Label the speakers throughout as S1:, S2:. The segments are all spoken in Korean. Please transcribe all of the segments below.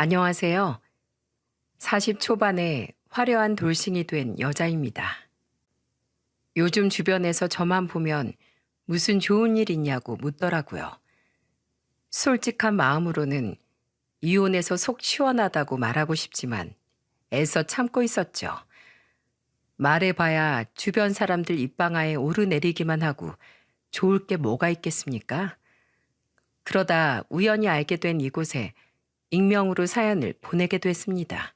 S1: 안녕하세요. 40 초반에 화려한 돌싱이 된 여자입니다. 요즘 주변에서 저만 보면 무슨 좋은 일 있냐고 묻더라고요. 솔직한 마음으로는 이혼해서 속 시원하다고 말하고 싶지만 애써 참고 있었죠. 말해봐야 주변 사람들 입방아에 오르내리기만 하고 좋을 게 뭐가 있겠습니까? 그러다 우연히 알게 된 이곳에 익명으로 사연을 보내게 됐습니다.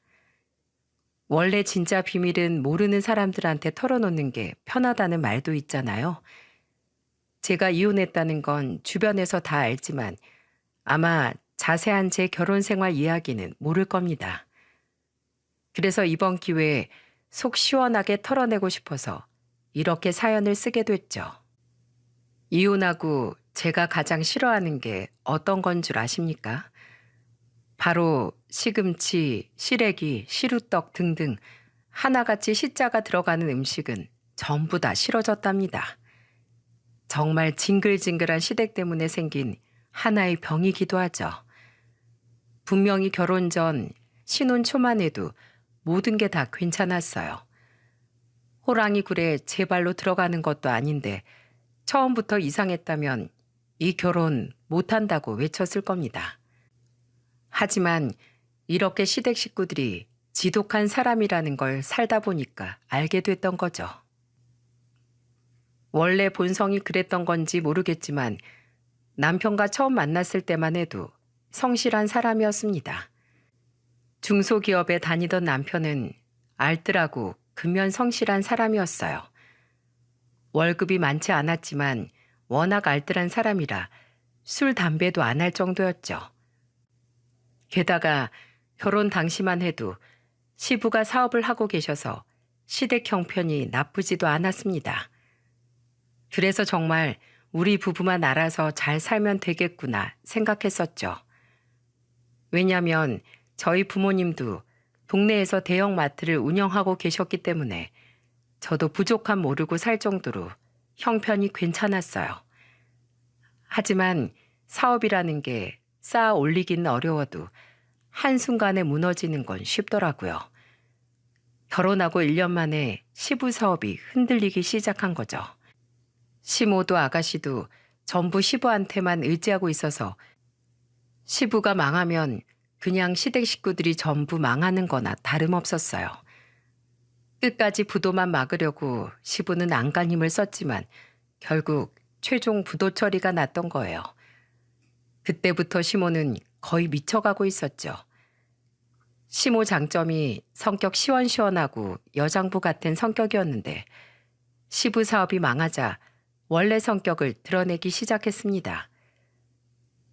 S1: 원래 진짜 비밀은 모르는 사람들한테 털어놓는 게 편하다는 말도 있잖아요. 제가 이혼했다는 건 주변에서 다 알지만 아마 자세한 제 결혼 생활 이야기는 모를 겁니다. 그래서 이번 기회에 속 시원하게 털어내고 싶어서 이렇게 사연을 쓰게 됐죠. 이혼하고 제가 가장 싫어하는 게 어떤 건 줄 아십니까? 바로 시금치, 시래기, 시루떡 등등 하나같이 시자가 들어가는 음식은 전부 다 싫어졌답니다. 정말 징글징글한 시댁 때문에 생긴 하나의 병이기도 하죠. 분명히 결혼 전 신혼 초만 해도 모든 게 다 괜찮았어요. 호랑이 굴에 제 발로 들어가는 것도 아닌데 처음부터 이상했다면 이 결혼 못한다고 외쳤을 겁니다. 하지만 이렇게 시댁 식구들이 지독한 사람이라는 걸 살다 보니까 알게 됐던 거죠. 원래 본성이 그랬던 건지 모르겠지만 남편과 처음 만났을 때만 해도 성실한 사람이었습니다. 중소기업에 다니던 남편은 알뜰하고 근면 성실한 사람이었어요. 월급이 많지 않았지만 워낙 알뜰한 사람이라 술, 담배도 안 할 정도였죠. 게다가 결혼 당시만 해도 시부가 사업을 하고 계셔서 시댁 형편이 나쁘지도 않았습니다. 그래서 정말 우리 부부만 알아서 잘 살면 되겠구나 생각했었죠. 왜냐하면 저희 부모님도 동네에서 대형 마트를 운영하고 계셨기 때문에 저도 부족함 모르고 살 정도로 형편이 괜찮았어요. 하지만 사업이라는 게 쌓아 올리기는 어려워도 한순간에 무너지는 건 쉽더라고요. 결혼하고 1년 만에 시부 사업이 흔들리기 시작한 거죠. 시모도 아가씨도 전부 시부한테만 의지하고 있어서 시부가 망하면 그냥 시댁 식구들이 전부 망하는 거나 다름없었어요. 끝까지 부도만 막으려고 시부는 안간 힘을 썼지만 결국 최종 부도 처리가 났던 거예요. 그때부터 시모는 거의 미쳐가고 있었죠. 시모 장점이 성격 시원시원하고 여장부 같은 성격이었는데 시부 사업이 망하자 원래 성격을 드러내기 시작했습니다.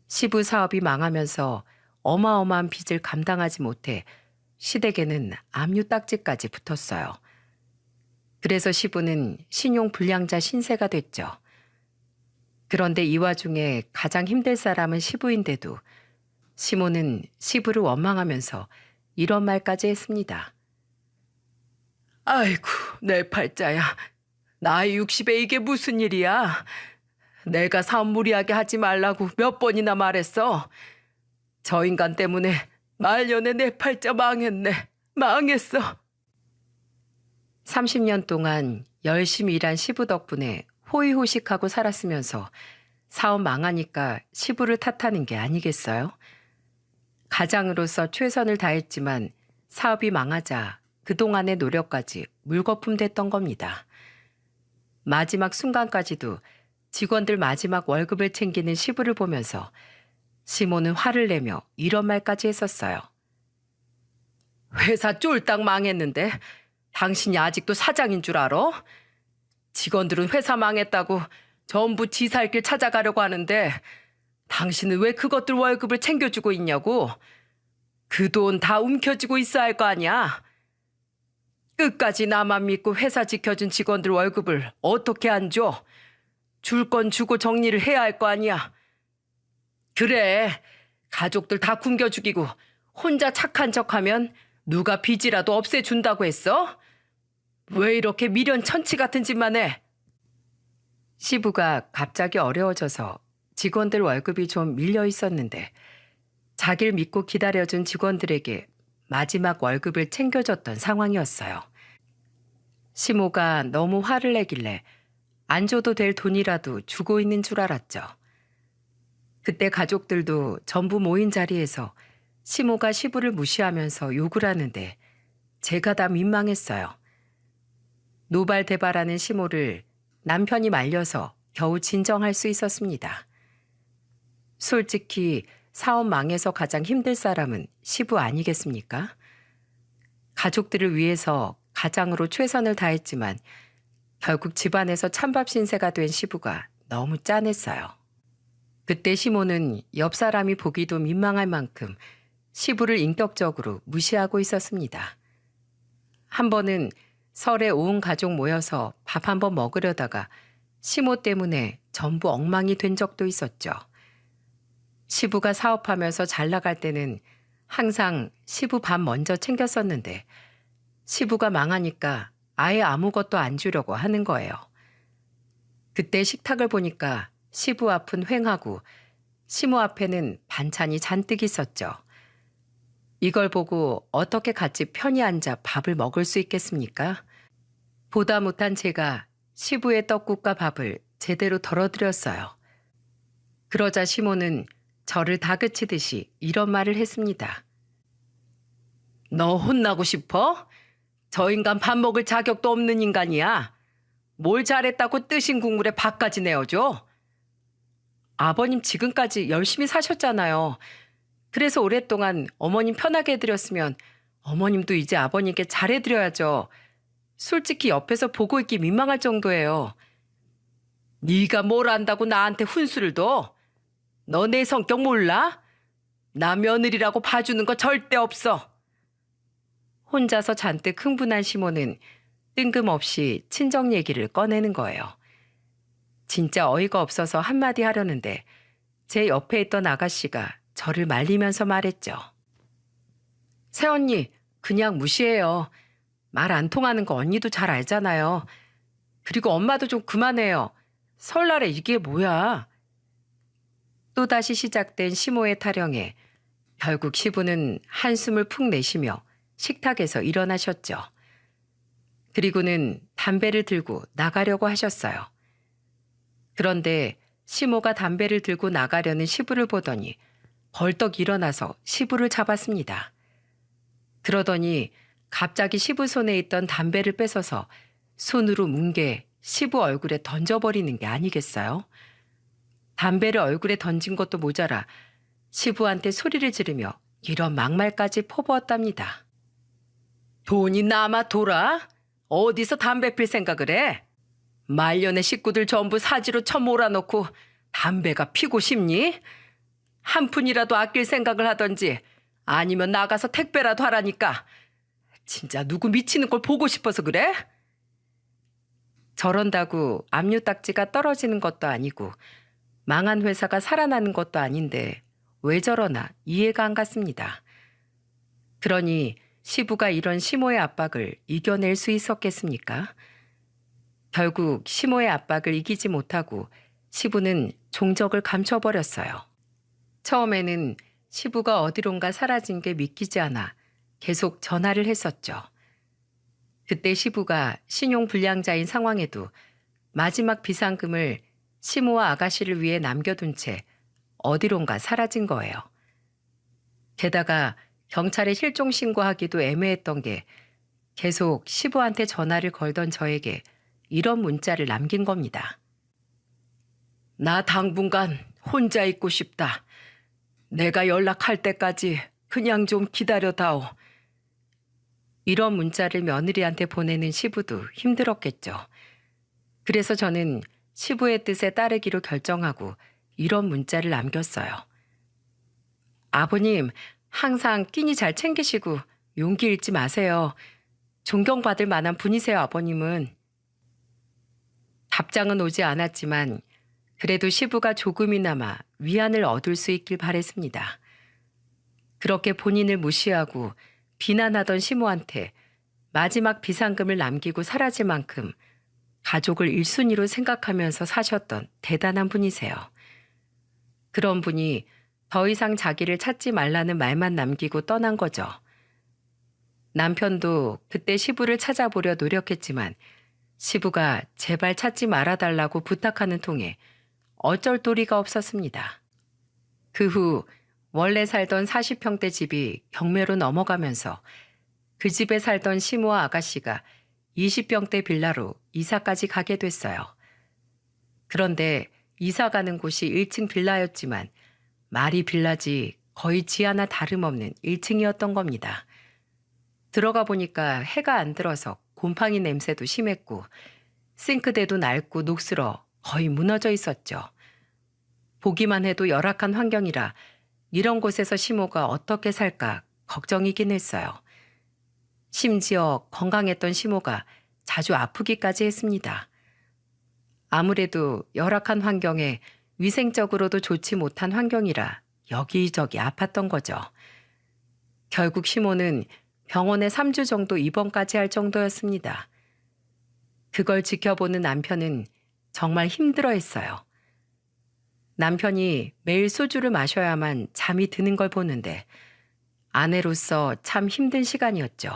S1: 시부 사업이 망하면서 어마어마한 빚을 감당하지 못해 시댁에는 압류 딱지까지 붙었어요. 그래서 시부는 신용 불량자 신세가 됐죠. 그런데 이 와중에 가장 힘들 사람은 시부인데도 시모는 시부를 원망하면서 이런 말까지 했습니다. 아이고, 내 팔자야. 나이 60에 이게 무슨 일이야? 내가 사업 무리하게 하지 말라고 몇 번이나 말했어. 저 인간 때문에 말년에 내 팔자 망했네. 망했어. 30년 동안 열심히 일한 시부 덕분에 호의호식하고 살았으면서 사업 망하니까 시부를 탓하는 게 아니겠어요? 가장으로서 최선을 다했지만 사업이 망하자 그동안의 노력까지 물거품 됐던 겁니다. 마지막 순간까지도 직원들 마지막 월급을 챙기는 시부를 보면서 시모는 화를 내며 이런 말까지 했었어요. 회사 쫄딱 망했는데 당신이 아직도 사장인 줄 알아? 직원들은 회사 망했다고 전부 지 살 길 찾아가려고 하는데 당신은 왜 그것들 월급을 챙겨주고 있냐고? 그 돈 다 움켜쥐고 있어야 할 거 아니야? 끝까지 나만 믿고 회사 지켜준 직원들 월급을 어떻게 안 줘? 줄 건 주고 정리를 해야 할 거 아니야? 그래, 가족들 다 굶겨 죽이고 혼자 착한 척하면 누가 빚이라도 없애준다고 했어? 왜 이렇게 미련천치 같은 짓만 해? 시부가 갑자기 어려워져서 직원들 월급이 좀 밀려 있었는데 자기를 믿고 기다려준 직원들에게 마지막 월급을 챙겨줬던 상황이었어요. 시모가 너무 화를 내길래 안 줘도 될 돈이라도 주고 있는 줄 알았죠. 그때 가족들도 전부 모인 자리에서 시모가 시부를 무시하면서 욕을 하는데 제가 다 민망했어요. 노발대발하는 시모를 남편이 말려서 겨우 진정할 수 있었습니다. 솔직히 사업 망해서 가장 힘들 사람은 시부 아니겠습니까? 가족들을 위해서 가장으로 최선을 다했지만 결국 집안에서 찬밥 신세가 된 시부가 너무 짠했어요. 그때 시모는 옆 사람이 보기도 민망할 만큼 시부를 인격적으로 무시하고 있었습니다. 한 번은 설에 온 가족 모여서 밥 한 번 먹으려다가 시모 때문에 전부 엉망이 된 적도 있었죠. 시부가 사업하면서 잘 나갈 때는 항상 시부 밥 먼저 챙겼었는데 시부가 망하니까 아예 아무것도 안 주려고 하는 거예요. 그때 식탁을 보니까 시부 앞은 휑하고 시모 앞에는 반찬이 잔뜩 있었죠. 이걸 보고 어떻게 같이 편히 앉아 밥을 먹을 수 있겠습니까? 보다 못한 제가 시부의 떡국과 밥을 제대로 덜어드렸어요. 그러자 시모는 저를 다그치듯이 이런 말을 했습니다. 너 혼나고 싶어? 저 인간 밥 먹을 자격도 없는 인간이야. 뭘 잘했다고 뜨신 국물에 밥까지 내어줘? 아버님 지금까지 열심히 사셨잖아요. 그래서 오랫동안 어머님 편하게 해드렸으면 어머님도 이제 아버님께 잘해드려야죠. 솔직히 옆에서 보고 있기 민망할 정도예요. 네가 뭘 안다고 나한테 훈수를 둬? 너 내 성격 몰라? 나 며느리라고 봐주는 거 절대 없어. 혼자서 잔뜩 흥분한 시모는 뜬금없이 친정 얘기를 꺼내는 거예요. 진짜 어이가 없어서 한마디 하려는데 제 옆에 있던 아가씨가 저를 말리면서 말했죠. 새언니, 그냥 무시해요. 말 안 통하는 거 언니도 잘 알잖아요. 그리고 엄마도 좀 그만해요. 설날에 이게 뭐야? 또다시 시작된 시모의 타령에 결국 시부는 한숨을 푹 내쉬며 식탁에서 일어나셨죠. 그리고는 담배를 들고 나가려고 하셨어요. 그런데 시모가 담배를 들고 나가려는 시부를 보더니 벌떡 일어나서 시부를 잡았습니다. 그러더니 갑자기 시부 손에 있던 담배를 뺏어서 손으로 뭉개 시부 얼굴에 던져버리는 게 아니겠어요? 담배를 얼굴에 던진 것도 모자라 시부한테 소리를 지르며 이런 막말까지 퍼부었답니다. 돈이 남아 돌아? 어디서 담배 필 생각을 해? 말년의 식구들 전부 사지로 쳐몰아놓고 담배가 피고 싶니? 한 푼이라도 아낄 생각을 하던지 아니면 나가서 택배라도 하라니까. 진짜 누구 미치는 걸 보고 싶어서 그래? 저런다고 압류딱지가 떨어지는 것도 아니고 망한 회사가 살아나는 것도 아닌데 왜 저러나 이해가 안 갔습니다. 그러니 시부가 이런 시모의 압박을 이겨낼 수 있었겠습니까? 결국 시모의 압박을 이기지 못하고 시부는 종적을 감춰버렸어요. 처음에는 시부가 어디론가 사라진 게 믿기지 않아 계속 전화를 했었죠. 그때 시부가 신용불량자인 상황에도 마지막 비상금을 시모와 아가씨를 위해 남겨둔 채 어디론가 사라진 거예요. 게다가 경찰에 실종 신고하기도 애매했던 게 계속 시부한테 전화를 걸던 저에게 이런 문자를 남긴 겁니다. 나 당분간 혼자 있고 싶다. 내가 연락할 때까지 그냥 좀 기다려다오. 이런 문자를 며느리한테 보내는 시부도 힘들었겠죠. 그래서 저는 시부의 뜻에 따르기로 결정하고 이런 문자를 남겼어요. 아버님, 항상 끼니 잘 챙기시고 용기 잃지 마세요. 존경받을 만한 분이세요, 아버님은. 답장은 오지 않았지만 그래도 시부가 조금이나마 위안을 얻을 수 있길 바랬습니다. 그렇게 본인을 무시하고 비난하던 시모한테 마지막 비상금을 남기고 사라질 만큼 가족을 1순위로 생각하면서 사셨던 대단한 분이세요. 그런 분이 더 이상 자기를 찾지 말라는 말만 남기고 떠난 거죠. 남편도 그때 시부를 찾아보려 노력했지만 시부가 제발 찾지 말아달라고 부탁하는 통에 어쩔 도리가 없었습니다. 그 후 원래 살던 40평대 집이 경매로 넘어가면서 그 집에 살던 시모와 아가씨가 20평대 빌라로 이사까지 가게 됐어요. 그런데 이사 가는 곳이 1층 빌라였지만 말이 빌라지 거의 지 하나 다름없는 1층이었던 겁니다. 들어가 보니까 해가 안 들어서 곰팡이 냄새도 심했고 싱크대도 낡고 녹슬어 거의 무너져 있었죠. 보기만 해도 열악한 환경이라 이런 곳에서 시모가 어떻게 살까 걱정이긴 했어요. 심지어 건강했던 시모가 자주 아프기까지 했습니다. 아무래도 열악한 환경에 위생적으로도 좋지 못한 환경이라 여기저기 아팠던 거죠. 결국 시모는 병원에 3주 정도 입원까지 할 정도였습니다. 그걸 지켜보는 남편은 정말 힘들어했어요. 남편이 매일 소주를 마셔야만 잠이 드는 걸 보는데 아내로서 참 힘든 시간이었죠.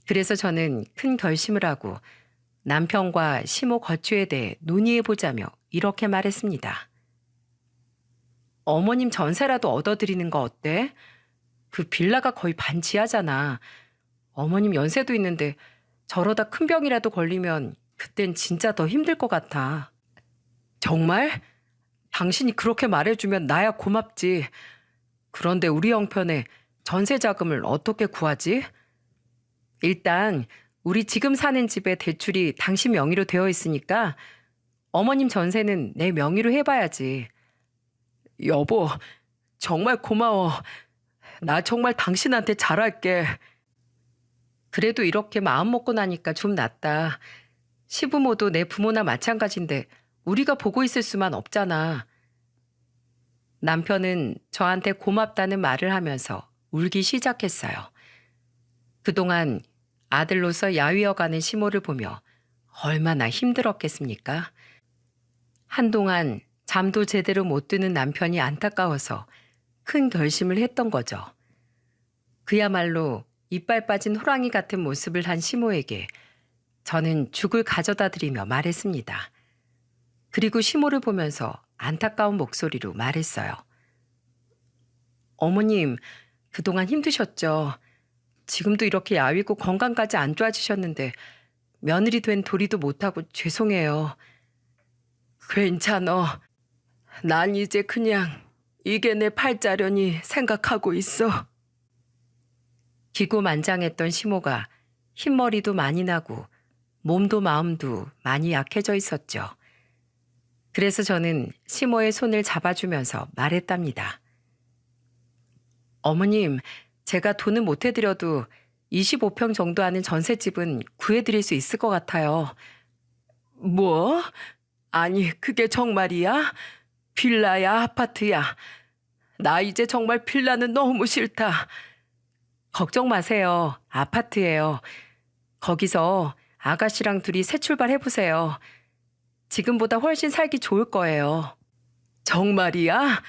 S1: 그래서 저는 큰 결심을 하고 남편과 시모 거취에 대해 논의해보자며 이렇게 말했습니다. 어머님 전세라도 얻어드리는 거 어때? 그 빌라가 거의 반지하잖아. 어머님 연세도 있는데 저러다 큰 병이라도 걸리면 그땐 진짜 더 힘들 것 같아. 정말? 당신이 그렇게 말해주면 나야 고맙지. 그런데 우리 형편에 전세 자금을 어떻게 구하지? 일단 우리 지금 사는 집에 대출이 당신 명의로 되어 있으니까 어머님 전세는 내 명의로 해봐야지. 여보, 정말 고마워. 나 정말 당신한테 잘할게. 그래도 이렇게 마음 먹고 나니까 좀 낫다. 시부모도 내 부모나 마찬가지인데 우리가 보고 있을 수만 없잖아. 남편은 저한테 고맙다는 말을 하면서 울기 시작했어요. 그동안 아들로서 야위어가는 시모를 보며 얼마나 힘들었겠습니까? 한동안 잠도 제대로 못 드는 남편이 안타까워서 큰 결심을 했던 거죠. 그야말로 이빨 빠진 호랑이 같은 모습을 한 시모에게 저는 죽을 가져다 드리며 말했습니다. 그리고 시모를 보면서 안타까운 목소리로 말했어요. 어머님, 그동안 힘드셨죠? 지금도 이렇게 야위고 건강까지 안 좋아지셨는데 며느리 된 도리도 못하고 죄송해요. 괜찮어. 난 이제 그냥 이게 내 팔자려니 생각하고 있어. 기고만장했던 시모가 흰머리도 많이 나고 몸도 마음도 많이 약해져 있었죠. 그래서 저는 시모의 손을 잡아주면서 말했답니다. 어머님, 제가 돈은 못 해드려도 25평 정도 하는 전셋집은 구해드릴 수 있을 것 같아요. 뭐? 아니, 그게 정말이야? 빌라야, 아파트야? 나 이제 정말 빌라는 너무 싫다. 걱정 마세요. 아파트예요. 거기서 아가씨랑 둘이 새 출발해보세요. 지금보다 훨씬 살기 좋을 거예요. 정말이야?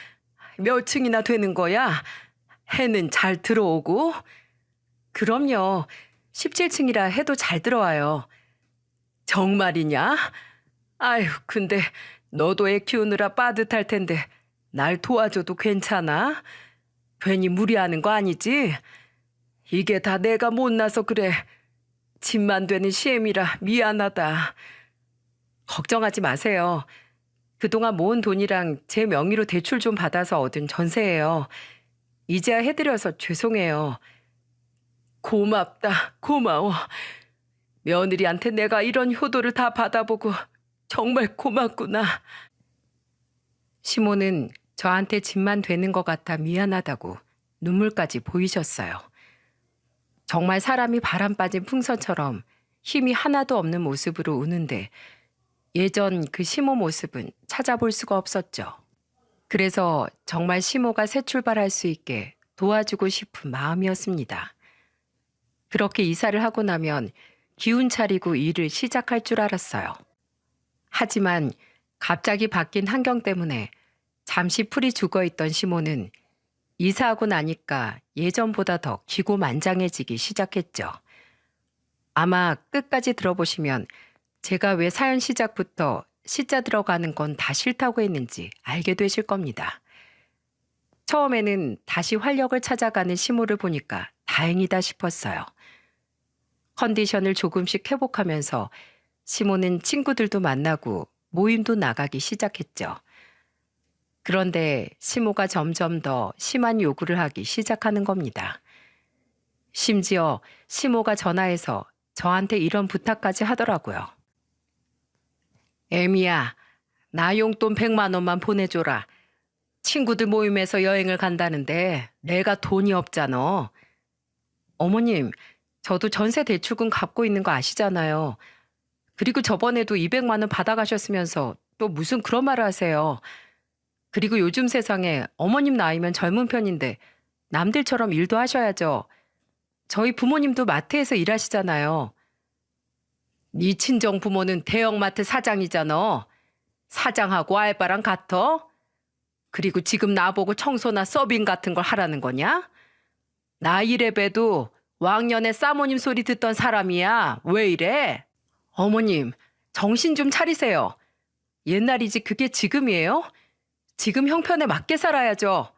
S1: 몇 층이나 되는 거야? 해는 잘 들어오고? 그럼요. 17층이라 해도 잘 들어와요. 정말이냐? 아휴, 근데 너도 애 키우느라 빠듯할 텐데 날 도와줘도 괜찮아? 괜히 무리하는 거 아니지? 이게 다 내가 못나서 그래. 집만 되는 시엠이라 미안하다. 걱정하지 마세요. 그동안 모은 돈이랑 제 명의로 대출 좀 받아서 얻은 전세예요. 이제야 해드려서 죄송해요. 고맙다. 고마워. 며느리한테 내가 이런 효도를 다 받아보고 정말 고맙구나. 시모는 저한테 집만 되는 것 같아 미안하다고 눈물까지 보이셨어요. 정말 사람이 바람 빠진 풍선처럼 힘이 하나도 없는 모습으로 우는데 예전 그 시모 모습은 찾아볼 수가 없었죠. 그래서 정말 시모가 새 출발할 수 있게 도와주고 싶은 마음이었습니다. 그렇게 이사를 하고 나면 기운 차리고 일을 시작할 줄 알았어요. 하지만 갑자기 바뀐 환경 때문에 잠시 풀이 죽어있던 시모는 이사하고 나니까 예전보다 더 기고만장해지기 시작했죠. 아마 끝까지 들어보시면 제가 왜 사연 시작부터 시자 들어가는 건 다 싫다고 했는지 알게 되실 겁니다. 처음에는 다시 활력을 찾아가는 시모를 보니까 다행이다 싶었어요. 컨디션을 조금씩 회복하면서 시모는 친구들도 만나고 모임도 나가기 시작했죠. 그런데 시모가 점점 더 심한 요구를 하기 시작하는 겁니다. 심지어 시모가 전화해서 저한테 이런 부탁까지 하더라고요. 애미야, 나 용돈 100만 원만 보내줘라. 친구들 모임에서 여행을 간다는데 내가 돈이 없잖아. 어머님, 저도 전세 대출금 갚고 있는 거 아시잖아요. 그리고 저번에도 200만 원 받아가셨으면서 또 무슨 그런 말을 하세요. 그리고 요즘 세상에 어머님 나이면 젊은 편인데 남들처럼 일도 하셔야죠. 저희 부모님도 마트에서 일하시잖아요. 네 친정 부모는 대형마트 사장이잖아. 사장하고 알바랑 같아? 그리고 지금 나보고 청소나 서빙 같은 걸 하라는 거냐? 나 이래봬도 왕년에 사모님 소리 듣던 사람이야. 왜 이래? 어머님, 정신 좀 차리세요. 옛날이지 그게 지금이에요? 지금 형편에 맞게 살아야죠.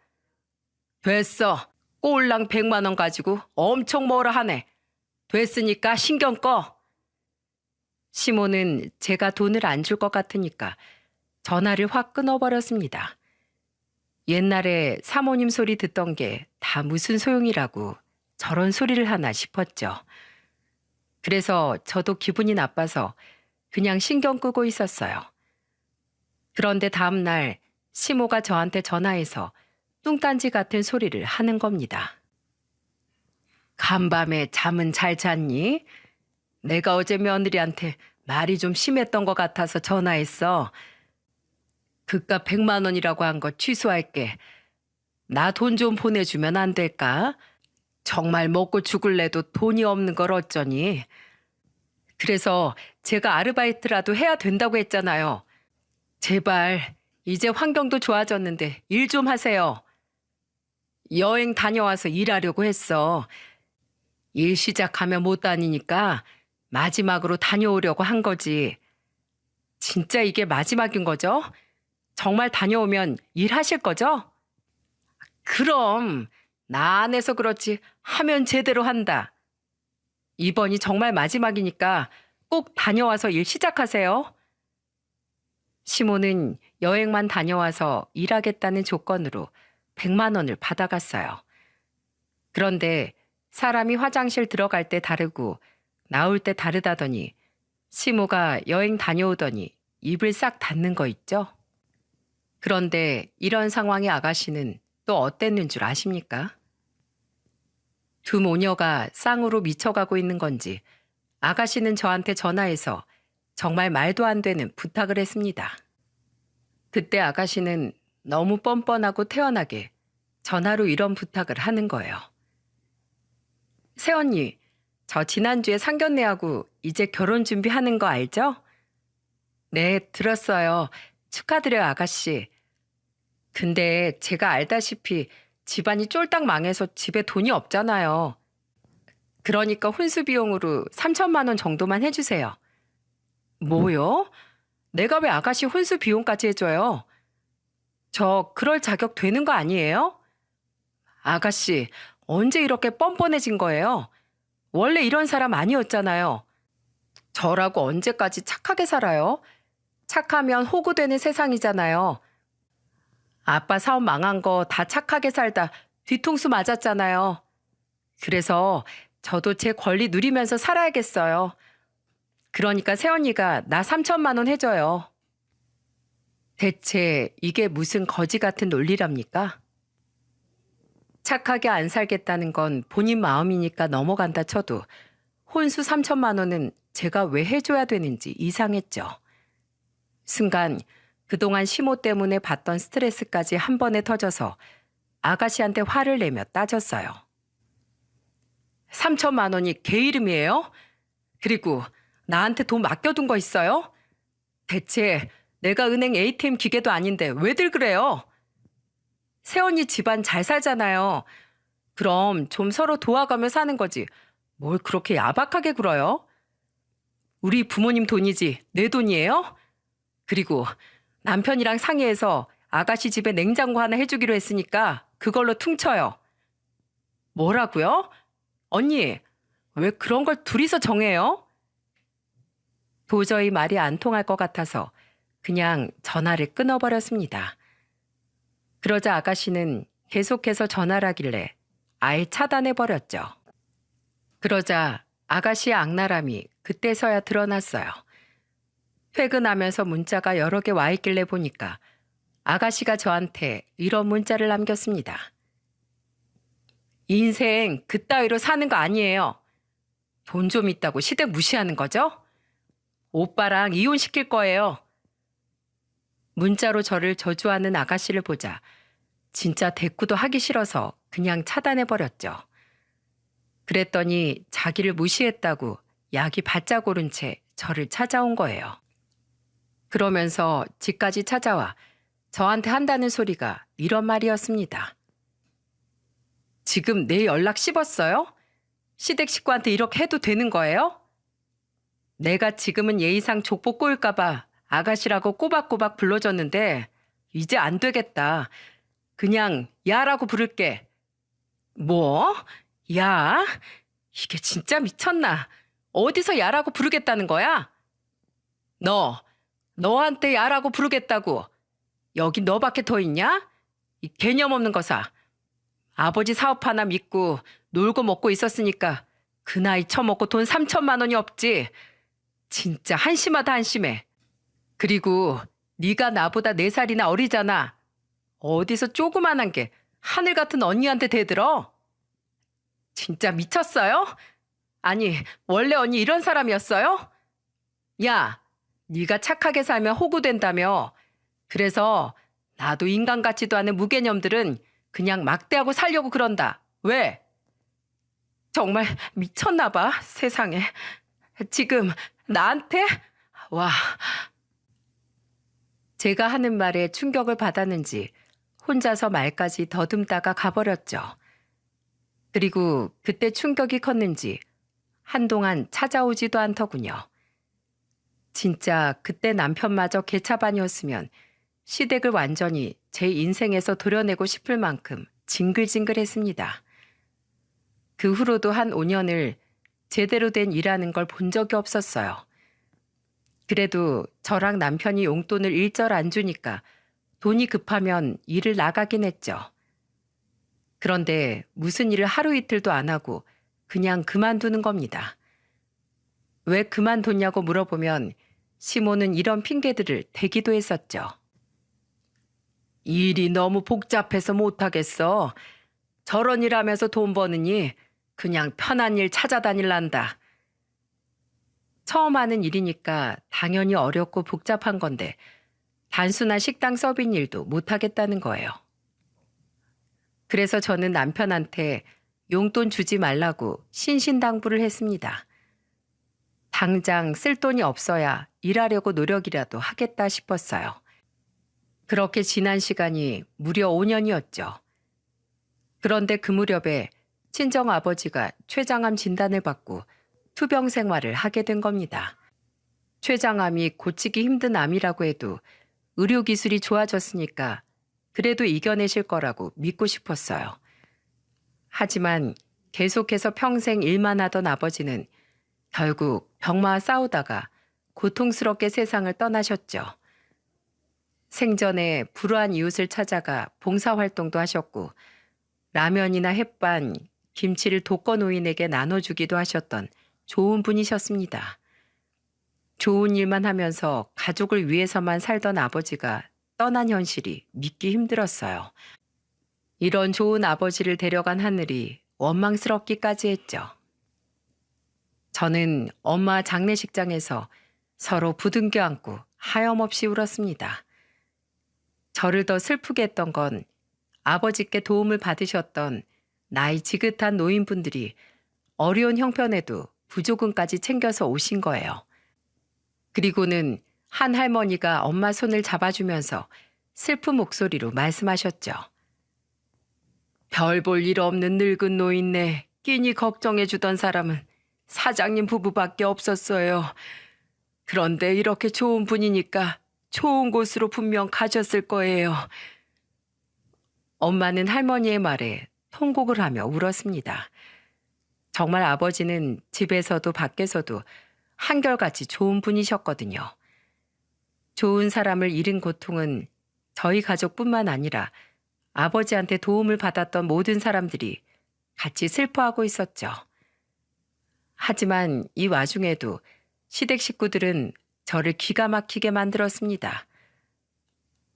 S1: 됐어. 꼴랑 100만 원 가지고 엄청 뭐라 하네. 됐으니까 신경 꺼. 시모는 제가 돈을 안 줄 것 같으니까 전화를 확 끊어버렸습니다. 옛날에 사모님 소리 듣던 게 다 무슨 소용이라고 저런 소리를 하나 싶었죠. 그래서 저도 기분이 나빠서 그냥 신경 끄고 있었어요. 그런데 다음 날 시모가 저한테 전화해서 뚱딴지 같은 소리를 하는 겁니다. 간밤에 잠은 잘 잤니? 내가 어제 며느리한테 말이 좀 심했던 것 같아서 전화했어. 그깟 100만 원이라고 한 거 취소할게. 나 돈 좀 보내주면 안 될까? 정말 먹고 죽을래도 돈이 없는 걸 어쩌니? 그래서 제가 아르바이트라도 해야 된다고 했잖아요. 제발 이제 환경도 좋아졌는데 일 좀 하세요. 여행 다녀와서 일하려고 했어. 일 시작하면 못 다니니까 마지막으로 다녀오려고 한 거지. 진짜 이게 마지막인 거죠? 정말 다녀오면 일하실 거죠? 그럼 나 안 해서 그렇지 하면 제대로 한다. 이번이 정말 마지막이니까 꼭 다녀와서 일 시작하세요. 시모는 여행만 다녀와서 일하겠다는 조건으로 100만 원을 받아갔어요. 그런데 사람이 화장실 들어갈 때 다르고 나올 때 다르다더니 시모가 여행 다녀오더니 입을 싹 닫는 거 있죠? 그런데 이런 상황의 아가씨는 또 어땠는 줄 아십니까? 두 모녀가 쌍으로 미쳐가고 있는 건지 아가씨는 저한테 전화해서 정말 말도 안 되는 부탁을 했습니다. 그때 아가씨는 너무 뻔뻔하고 태연하게 전화로 이런 부탁을 하는 거예요. 새언니, 저 지난주에 상견례하고 이제 결혼 준비하는 거 알죠? 네, 들었어요. 축하드려요, 아가씨. 근데 제가 알다시피 집안이 쫄딱 망해서 집에 돈이 없잖아요. 그러니까 혼수 비용으로 3천만 원 정도만 해주세요. 뭐요? 내가 왜 아가씨 혼수 비용까지 해줘요? 저 그럴 자격 되는 거 아니에요? 아가씨, 언제 이렇게 뻔뻔해진 거예요? 원래 이런 사람 아니었잖아요. 저라고 언제까지 착하게 살아요? 착하면 호구되는 세상이잖아요. 아빠 사업 망한 거 다 착하게 살다 뒤통수 맞았잖아요. 그래서 저도 제 권리 누리면서 살아야겠어요. 그러니까 새언니가 나 3천만 원 해줘요. 대체 이게 무슨 거지 같은 논리랍니까? 착하게 안 살겠다는 건 본인 마음이니까 넘어간다 쳐도 혼수 3천만 원은 제가 왜 해줘야 되는지 이상했죠. 순간 그동안 시모 때문에 받던 스트레스까지 한 번에 터져서 아가씨한테 화를 내며 따졌어요. 3천만 원이 걔 이름이에요? 그리고 나한테 돈 맡겨둔 거 있어요? 대체 내가 은행 ATM 기계도 아닌데 왜들 그래요? 새언니 집안 잘 살잖아요. 그럼 좀 서로 도와가며 사는 거지. 뭘 그렇게 야박하게 굴어요? 우리 부모님 돈이지 내 돈이에요? 그리고 남편이랑 상의해서 아가씨 집에 냉장고 하나 해주기로 했으니까 그걸로 퉁쳐요. 뭐라고요? 언니, 왜 그런 걸 둘이서 정해요? 도저히 말이 안 통할 것 같아서 그냥 전화를 끊어버렸습니다. 그러자 아가씨는 계속해서 전화를 하길래 아예 차단해버렸죠. 그러자 아가씨의 악랄함이 그때서야 드러났어요. 퇴근하면서 문자가 여러 개 와 있길래 보니까 아가씨가 저한테 이런 문자를 남겼습니다. 인생 그따위로 사는 거 아니에요. 돈 좀 있다고 시댁 무시하는 거죠? 오빠랑 이혼시킬 거예요. 문자로 저를 저주하는 아가씨를 보자 진짜 대꾸도 하기 싫어서 그냥 차단해버렸죠. 그랬더니 자기를 무시했다고 약이 바짝 오른 채 저를 찾아온 거예요. 그러면서 집까지 찾아와 저한테 한다는 소리가 이런 말이었습니다. 지금 내 연락 씹었어요? 시댁 식구한테 이렇게 해도 되는 거예요? 내가 지금은 예의상 족보 꼬일까봐 아가씨라고 꼬박꼬박 불러줬는데 이제 안 되겠다. 그냥 야라고 부를게. 뭐? 야? 이게 진짜 미쳤나? 어디서 야라고 부르겠다는 거야? 너한테 야라고 부르겠다고. 여기 너밖에 더 있냐? 이 개념 없는 거사. 아버지 사업 하나 믿고 놀고 먹고 있었으니까 그 나이 처먹고 돈 3천만 원이 없지. 진짜 한심하다 한심해. 그리고 네가 나보다 4살이나 어리잖아. 어디서 조그만한 게 하늘 같은 언니한테 대들어? 진짜 미쳤어요? 아니 원래 언니 이런 사람이었어요? 야, 네가 착하게 살면 호구된다며. 그래서 나도 인간 같지도 않은 무개념들은 그냥 막대하고 살려고 그런다. 왜? 정말 미쳤나 봐, 세상에. 지금 나한테? 와. 제가 하는 말에 충격을 받았는지 혼자서 말까지 더듬다가 가버렸죠. 그리고 그때 충격이 컸는지 한동안 찾아오지도 않더군요. 진짜 그때 남편마저 개차반이었으면 시댁을 완전히 제 인생에서 도려내고 싶을 만큼 징글징글했습니다. 그 후로도 한 5년을 제대로 된 일하는 걸 본 적이 없었어요. 그래도 저랑 남편이 용돈을 일절 안 주니까 돈이 급하면 일을 나가긴 했죠. 그런데 무슨 일을 하루 이틀도 안 하고 그냥 그만두는 겁니다. 왜 그만뒀냐고 물어보면 시모는 이런 핑계들을 대기도 했었죠. 일이 너무 복잡해서 못하겠어. 저런 일 하면서 돈 버느니 그냥 편한 일 찾아다닐란다. 처음 하는 일이니까 당연히 어렵고 복잡한 건데 단순한 식당 서빙 일도 못하겠다는 거예요. 그래서 저는 남편한테 용돈 주지 말라고 신신당부를 했습니다. 당장 쓸 돈이 없어야 일하려고 노력이라도 하겠다 싶었어요. 그렇게 지난 시간이 무려 5년이었죠. 그런데 그 무렵에 친정아버지가 췌장암 진단을 받고 투병 생활을 하게 된 겁니다. 췌장암이 고치기 힘든 암이라고 해도 의료기술이 좋아졌으니까 그래도 이겨내실 거라고 믿고 싶었어요. 하지만 계속해서 평생 일만 하던 아버지는 결국 병마와 싸우다가 고통스럽게 세상을 떠나셨죠. 생전에 불우한 이웃을 찾아가 봉사활동도 하셨고 라면이나 햇반, 김치를 독거노인에게 나눠주기도 하셨던 좋은 분이셨습니다. 좋은 일만 하면서 가족을 위해서만 살던 아버지가 떠난 현실이 믿기 힘들었어요. 이런 좋은 아버지를 데려간 하늘이 원망스럽기까지 했죠. 저는 엄마 장례식장에서 서로 부둥켜 안고 하염없이 울었습니다. 저를 더 슬프게 했던 건 아버지께 도움을 받으셨던 나이 지긋한 노인분들이 어려운 형편에도 부조금까지 챙겨서 오신 거예요. 그리고는 한 할머니가 엄마 손을 잡아주면서 슬픈 목소리로 말씀하셨죠. 별 볼 일 없는 늙은 노인네 끼니 걱정해주던 사람은 사장님 부부밖에 없었어요. 그런데 이렇게 좋은 분이니까 좋은 곳으로 분명 가셨을 거예요. 엄마는 할머니의 말에 통곡을 하며 울었습니다. 정말 아버지는 집에서도 밖에서도 한결같이 좋은 분이셨거든요. 좋은 사람을 잃은 고통은 저희 가족뿐만 아니라 아버지한테 도움을 받았던 모든 사람들이 같이 슬퍼하고 있었죠. 하지만 이 와중에도 시댁 식구들은 저를 기가 막히게 만들었습니다.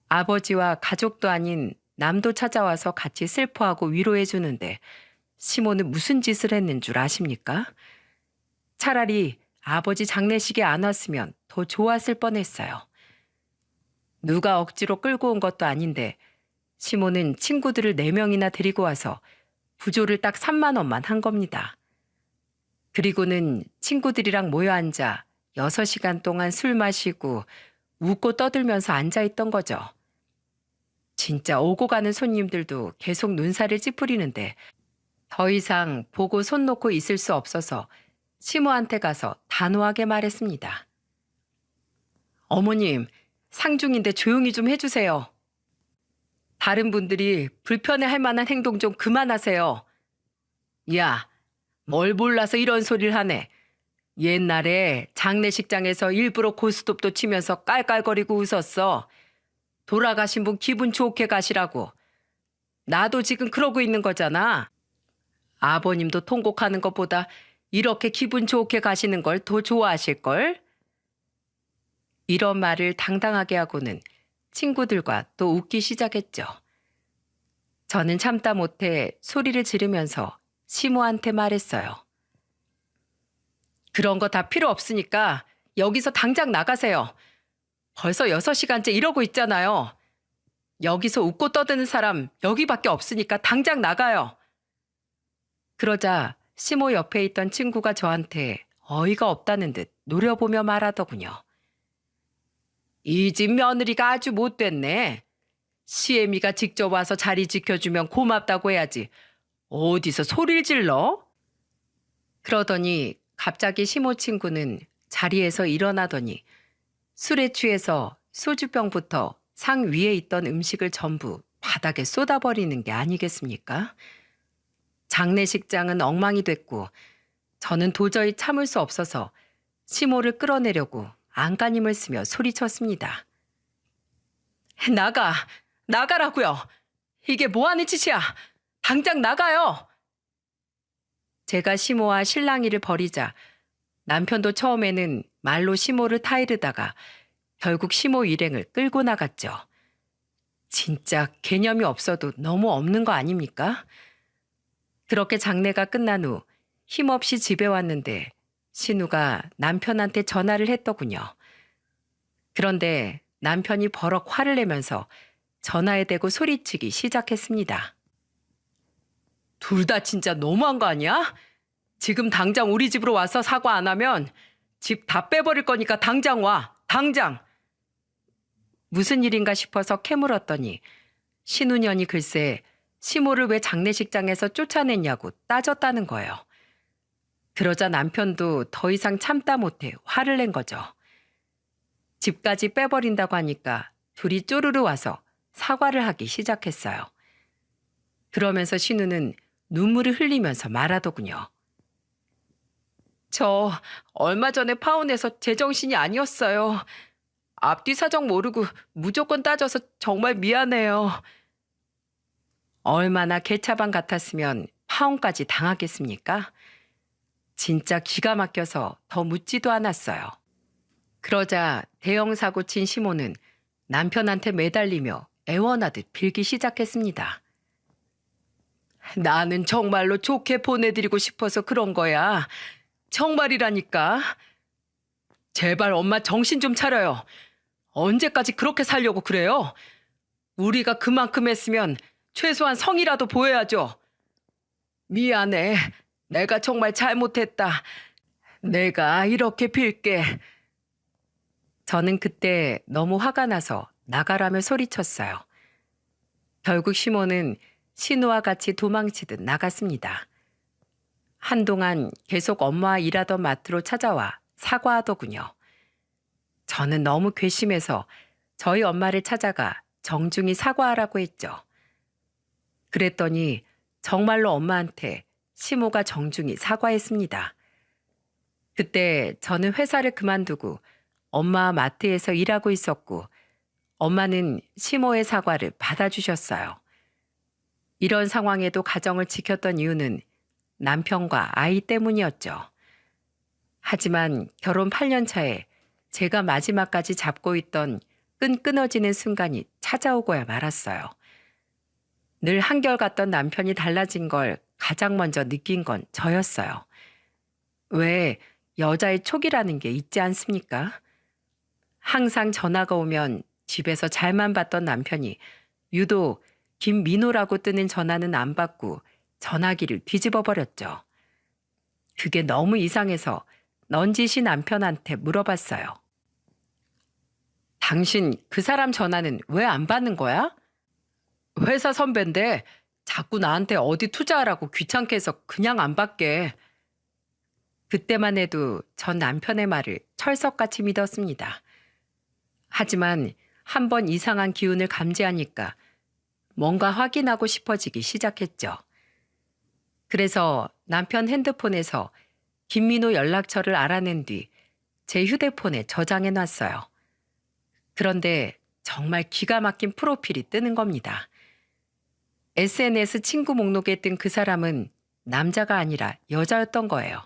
S1: 아버지와 가족도 아닌 남도 찾아와서 같이 슬퍼하고 위로해 주는데 시모는 무슨 짓을 했는 줄 아십니까? 차라리 아버지 장례식에 안 왔으면 더 좋았을 뻔했어요. 누가 억지로 끌고 온 것도 아닌데 시모는 친구들을 4명이나 데리고 와서 부조를 딱 3만 원만 한 겁니다. 그리고는 친구들이랑 모여 앉아 6시간 동안 술 마시고 웃고 떠들면서 앉아있던 거죠. 진짜 오고 가는 손님들도 계속 눈살을 찌푸리는데 더 이상 보고 손 놓고 있을 수 없어서 시모한테 가서 단호하게 말했습니다. 어머님, 상중인데 조용히 좀 해주세요. 다른 분들이 불편해할 만한 행동 좀 그만하세요. 야, 뭘 몰라서 이런 소리를 하네. 옛날에 장례식장에서 일부러 고스톱도 치면서 깔깔거리고 웃었어. 돌아가신 분 기분 좋게 가시라고. 나도 지금 그러고 있는 거잖아. 아버님도 통곡하는 것보다 이렇게 기분 좋게 가시는 걸 더 좋아하실걸? 이런 말을 당당하게 하고는 친구들과 또 웃기 시작했죠. 저는 참다 못해 소리를 지르면서 시모한테 말했어요. 그런 거 다 필요 없으니까 여기서 당장 나가세요. 벌써 6시간째 이러고 있잖아요. 여기서 웃고 떠드는 사람 여기밖에 없으니까 당장 나가요. 그러자 시모 옆에 있던 친구가 저한테 어이가 없다는 듯 노려보며 말하더군요. 이 집 며느리가 아주 못됐네. 시애미가 직접 와서 자리 지켜주면 고맙다고 해야지. 어디서 소리를 질러? 그러더니 갑자기 시모 친구는 자리에서 일어나더니 술에 취해서 소주병부터 상 위에 있던 음식을 전부 바닥에 쏟아버리는 게 아니겠습니까? 장례식장은 엉망이 됐고 저는 도저히 참을 수 없어서 시모를 끌어내려고 안간힘을 쓰며 소리쳤습니다. 나가라고요. 이게 뭐하는 짓이야. 당장 나가요. 제가 시모와 실랑이를 벌이자 남편도 처음에는 말로 시모를 타이르다가 결국 시모 일행을 끌고 나갔죠. 진짜 개념이 없어도 너무 없는 거 아닙니까? 그렇게 장례가 끝난 후 힘없이 집에 왔는데 신우가 남편한테 전화를 했더군요. 그런데 남편이 버럭 화를 내면서 전화에 대고 소리치기 시작했습니다. 둘 다 진짜 너무한 거 아니야? 지금 당장 우리 집으로 와서 사과 안 하면 집 다 빼버릴 거니까 당장 와. 당장. 무슨 일인가 싶어서 캐물었더니 신우년이 글쎄 시모를 왜 장례식장에서 쫓아냈냐고 따졌다는 거예요. 그러자 남편도 더 이상 참다 못해 화를 낸 거죠. 집까지 빼버린다고 하니까 둘이 쪼르르 와서 사과를 하기 시작했어요. 그러면서 신우는 눈물을 흘리면서 말하더군요. 저 얼마 전에 파혼해서 제정신이 아니었어요. 앞뒤 사정 모르고 무조건 따져서 정말 미안해요. 얼마나 개차반 같았으면 파혼까지 당하겠습니까? 진짜 기가 막혀서 더 묻지도 않았어요. 그러자 대형 사고 친 시모는 남편한테 매달리며 애원하듯 빌기 시작했습니다. 나는 정말로 좋게 보내드리고 싶어서 그런 거야. 정말이라니까. 제발 엄마 정신 좀 차려요. 언제까지 그렇게 살려고 그래요? 우리가 그만큼 했으면 최소한 성이라도 보여야죠. 미안해. 내가 정말 잘못했다. 내가 이렇게 빌게. 저는 그때 너무 화가 나서 나가라며 소리쳤어요. 결국 시모는 신우와 같이 도망치듯 나갔습니다. 한동안 계속 엄마와 일하던 마트로 찾아와 사과하더군요. 저는 너무 괘씸해서 저희 엄마를 찾아가 정중히 사과하라고 했죠. 그랬더니 정말로 엄마한테 시모가 정중히 사과했습니다. 그때 저는 회사를 그만두고 엄마와 마트에서 일하고 있었고 엄마는 시모의 사과를 받아주셨어요. 이런 상황에도 가정을 지켰던 이유는 남편과 아이 때문이었죠. 하지만 결혼 8년 차에 제가 마지막까지 잡고 있던 끈 끊어지는 순간이 찾아오고야 말았어요. 늘 한결같던 남편이 달라진 걸 가장 먼저 느낀 건 저였어요. 왜 여자의 촉이라는 게 있지 않습니까? 항상 전화가 오면 집에서 잘만 받던 남편이 유독 김민호라고 뜨는 전화는 안 받고 전화기를 뒤집어 버렸죠. 그게 너무 이상해서 넌지시 남편한테 물어봤어요. 당신 그 사람 전화는 왜 안 받는 거야? 회사 선배인데 자꾸 나한테 어디 투자하라고 귀찮게 해서 그냥 안 받게. 그때만 해도 전 남편의 말을 철석같이 믿었습니다. 하지만 한 번 이상한 기운을 감지하니까 뭔가 확인하고 싶어지기 시작했죠. 그래서 남편 핸드폰에서 김민호 연락처를 알아낸 뒤 제 휴대폰에 저장해 놨어요. 그런데 정말 기가 막힌 프로필이 뜨는 겁니다. SNS 친구 목록에 뜬 그 사람은 남자가 아니라 여자였던 거예요.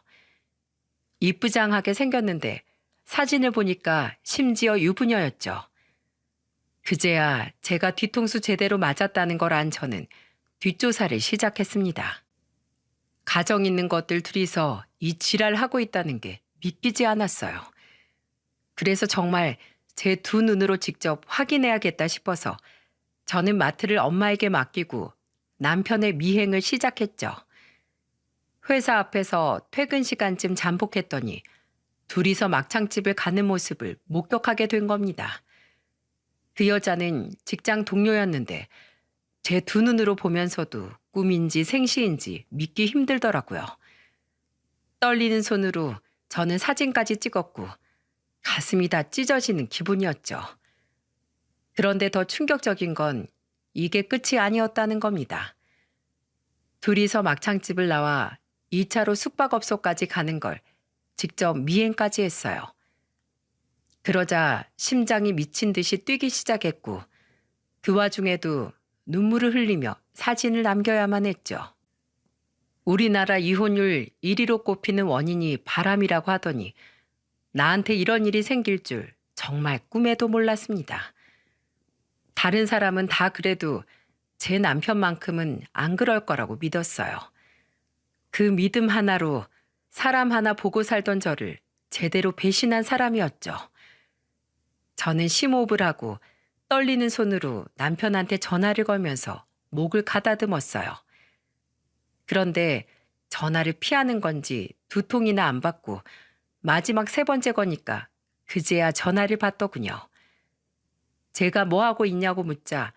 S1: 이쁘장하게 생겼는데 사진을 보니까 심지어 유부녀였죠. 그제야 제가 뒤통수 제대로 맞았다는 걸 안 저는 뒷조사를 시작했습니다. 가정 있는 것들 둘이서 이 지랄하고 있다는 게 믿기지 않았어요. 그래서 정말 제 두 눈으로 직접 확인해야겠다 싶어서 저는 마트를 엄마에게 맡기고 남편의 미행을 시작했죠. 회사 앞에서 퇴근 시간쯤 잠복했더니 둘이서 막창집을 가는 모습을 목격하게 된 겁니다. 그 여자는 직장 동료였는데 제 두 눈으로 보면서도 꿈인지 생시인지 믿기 힘들더라고요. 떨리는 손으로 저는 사진까지 찍었고 가슴이 다 찢어지는 기분이었죠. 그런데 더 충격적인 건 이게 끝이 아니었다는 겁니다. 둘이서 막창집을 나와 2차로 숙박업소까지 가는 걸 직접 미행까지 했어요. 그러자 심장이 미친 듯이 뛰기 시작했고 그 와중에도 눈물을 흘리며 사진을 남겨야만 했죠. 우리나라 이혼율 1위로 꼽히는 원인이 바람이라고 하더니 나한테 이런 일이 생길 줄 정말 꿈에도 몰랐습니다. 다른 사람은 다 그래도 제 남편만큼은 안 그럴 거라고 믿었어요. 그 믿음 하나로 사람 하나 보고 살던 저를 제대로 배신한 사람이었죠. 저는 심호흡을 하고 떨리는 손으로 남편한테 전화를 걸면서 목을 가다듬었어요. 그런데 전화를 피하는 건지 두 통이나 안 받고 마지막 세 번째 거니까 그제야 전화를 받더군요. 제가 뭐 하고 있냐고 묻자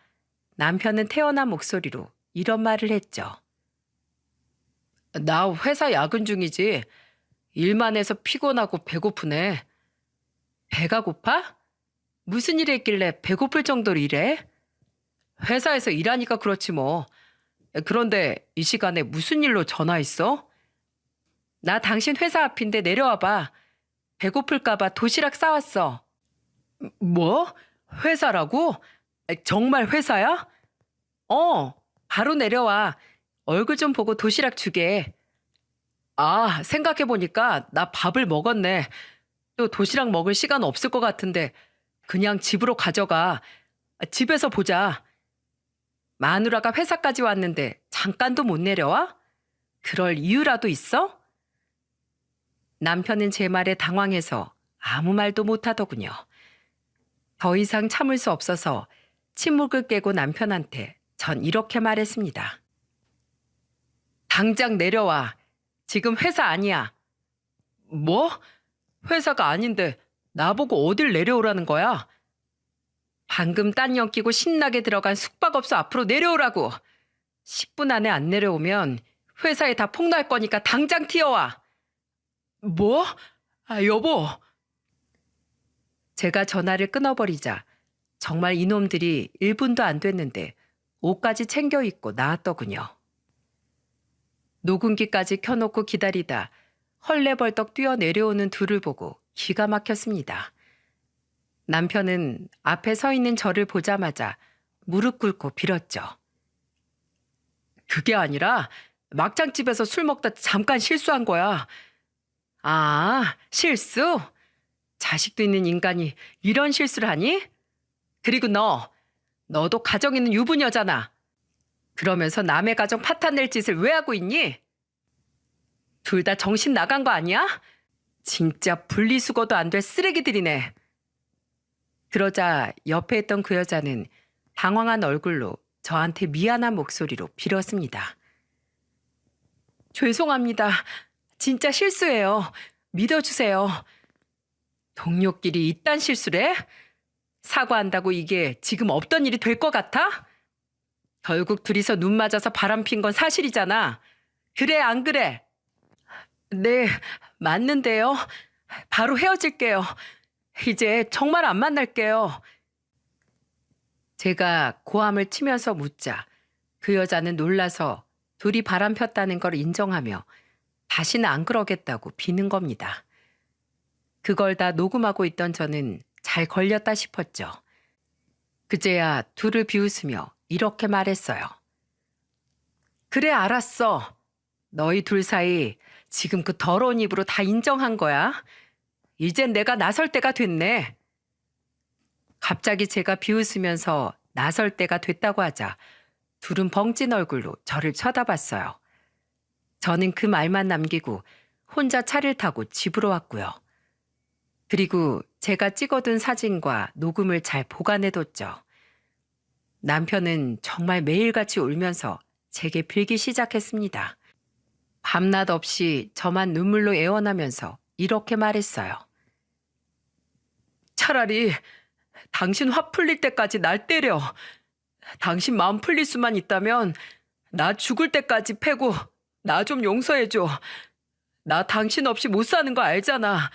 S1: 남편은 태어난 목소리로 이런 말을 했죠. 나 회사 야근 중이지. 일만 해서 피곤하고 배고프네. 배가 고파? 무슨 일 했길래 배고플 정도로 일해? 회사에서 일하니까 그렇지 뭐. 그런데 이 시간에 무슨 일로 전화했어? 나 당신 회사 앞인데 내려와봐. 배고플까봐 도시락 싸왔어. 뭐? 회사라고? 정말 회사야? 바로 내려와. 얼굴 좀 보고 도시락 주게. 아, 생각해보니까 나 밥을 먹었네. 또 도시락 먹을 시간 없을 것 같은데 그냥 집으로 가져가. 집에서 보자. 마누라가 회사까지 왔는데 잠깐도 못 내려와? 그럴 이유라도 있어? 남편은 제 말에 당황해서 아무 말도 못하더군요. 더 이상 참을 수 없어서 침묵을 깨고 남편한테 전 이렇게 말했습니다. 당장 내려와. 지금 회사 아니야. 뭐? 회사가 아닌데 나보고 어딜 내려오라는 거야? 방금 딴 연 끼고 신나게 들어간 숙박업소 앞으로 내려오라고. 10분 안에 안 내려오면 회사에 다 폭로할 거니까 당장 튀어와. 뭐? 여보. 제가 전화를 끊어버리자 정말 이놈들이 1분도 안 됐는데 옷까지 챙겨 입고 나왔더군요. 녹음기까지 켜놓고 기다리다 헐레벌떡 뛰어내려오는 둘을 보고 기가 막혔습니다. 남편은 앞에 서 있는 저를 보자마자 무릎 꿇고 빌었죠. 그게 아니라 막장집에서 술 먹다 잠깐 실수한 거야. 아, 실수? 자식도 있는 인간이 이런 실수를 하니? 그리고 너도 가정 있는 유부녀잖아. 그러면서 남의 가정 파탄낼 짓을 왜 하고 있니? 둘 다 정신 나간 거 아니야? 진짜 분리수거도 안 될 쓰레기들이네. 그러자 옆에 있던 그 여자는 당황한 얼굴로 저한테 미안한 목소리로 빌었습니다. 죄송합니다. 진짜 실수예요. 믿어주세요. 동료끼리 이딴 실수를 해? 사과한다고 이게 지금 없던 일이 될 것 같아? 결국 둘이서 눈 맞아서 바람핀 건 사실이잖아. 그래, 안 그래? 네, 맞는데요. 바로 헤어질게요. 이제 정말 안 만날게요. 제가 고함을 치면서 묻자 그 여자는 놀라서 둘이 바람 폈다는 걸 인정하며 다시는 안 그러겠다고 비는 겁니다. 그걸 다 녹음하고 있던 저는 잘 걸렸다 싶었죠. 그제야 둘을 비웃으며 이렇게 말했어요. 그래, 알았어. 너희 둘 사이 지금 그 더러운 입으로 다 인정한 거야. 이젠 내가 나설 때가 됐네. 갑자기 제가 비웃으면서 나설 때가 됐다고 하자 둘은 벙찐 얼굴로 저를 쳐다봤어요. 저는 그 말만 남기고 혼자 차를 타고 집으로 왔고요. 그리고 제가 찍어둔 사진과 녹음을 잘 보관해뒀죠. 남편은 정말 매일같이 울면서 제게 빌기 시작했습니다. 밤낮 없이 저만 눈물로 애원하면서 이렇게 말했어요. 차라리 당신 화 풀릴 때까지 날 때려. 당신 마음 풀릴 수만 있다면 나 죽을 때까지 패고 나 좀 용서해줘. 나 당신 없이 못 사는 거 알잖아.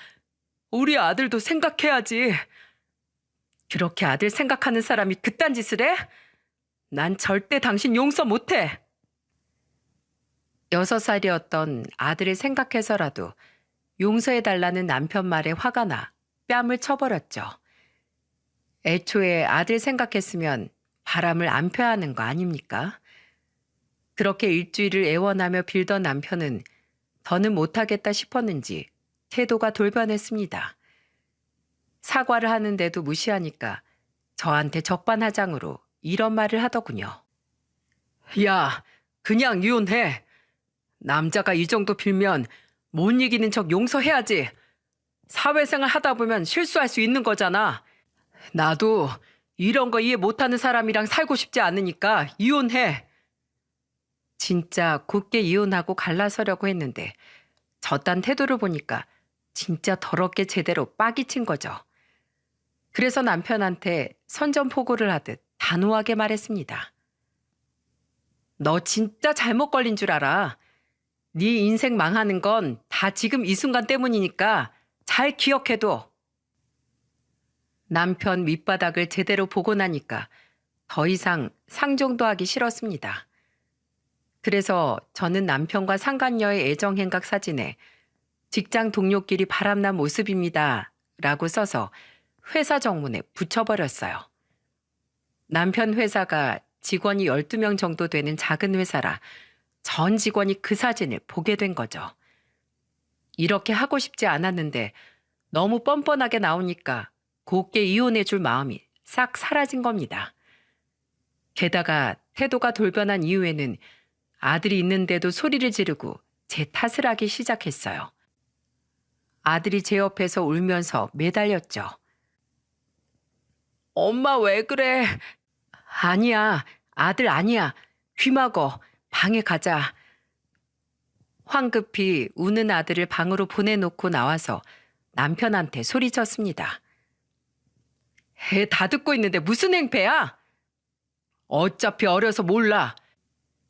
S1: 우리 아들도 생각해야지. 그렇게 아들 생각하는 사람이 그딴 짓을 해? 난 절대 당신 용서 못해. 6살이었던 아들을 생각해서라도 용서해달라는 남편 말에 화가 나 뺨을 쳐버렸죠. 애초에 아들 생각했으면 바람을 안 펴야 하는 거 아닙니까? 그렇게 일주일을 애원하며 빌던 남편은 더는 못하겠다 싶었는지 태도가 돌변했습니다. 사과를 하는데도 무시하니까 저한테 적반하장으로 이런 말을 하더군요. 야, 그냥 이혼해. 남자가 이 정도 빌면 못 이기는 척 용서해야지. 사회생활 하다 보면 실수할 수 있는 거잖아. 나도 이런 거 이해 못하는 사람이랑 살고 싶지 않으니까 이혼해. 진짜 굳게 이혼하고 갈라서려고 했는데 저딴 태도를 보니까 진짜 더럽게 제대로 빡이 친 거죠. 그래서 남편한테 선전포고를 하듯 단호하게 말했습니다. 너 진짜 잘못 걸린 줄 알아. 네 인생 망하는 건 다 지금 이 순간 때문이니까 잘 기억해둬. 남편 밑바닥을 제대로 보고 나니까 더 이상 상종도 하기 싫었습니다. 그래서 저는 남편과 상간녀의 애정행각 사진에 직장 동료끼리 바람난 모습입니다 라고 써서 회사 정문에 붙여버렸어요. 남편 회사가 직원이 12명 정도 되는 작은 회사라 전 직원이 그 사진을 보게 된 거죠. 이렇게 하고 싶지 않았는데 너무 뻔뻔하게 나오니까 곱게 이혼해줄 마음이 싹 사라진 겁니다. 게다가 태도가 돌변한 이후에는 아들이 있는데도 소리를 지르고 제 탓을 하기 시작했어요. 아들이 제 옆에서 울면서 매달렸죠. 엄마 왜 그래? 아니야, 아들 아니야. 귀 막어. 방에 가자. 황급히 우는 아들을 방으로 보내놓고 나와서 남편한테 소리쳤습니다. 애 다 듣고 있는데 무슨 행패야? 어차피 어려서 몰라.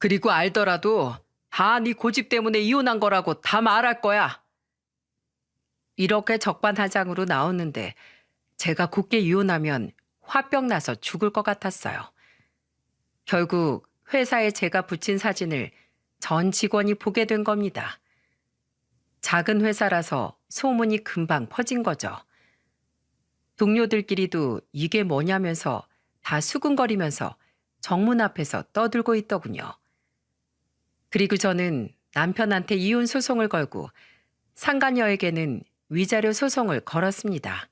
S1: 그리고 알더라도 다 네 고집 때문에 이혼한 거라고 다 말할 거야. 이렇게 적반하장으로 나오는데 제가 굳게 이혼하면 화병 나서 죽을 것 같았어요. 결국 회사에 제가 붙인 사진을 전 직원이 보게 된 겁니다. 작은 회사라서 소문이 금방 퍼진 거죠. 동료들끼리도 이게 뭐냐면서 다 수근거리면서 정문 앞에서 떠들고 있더군요. 그리고 저는 남편한테 이혼 소송을 걸고 상간녀에게는 위자료 소송을 걸었습니다.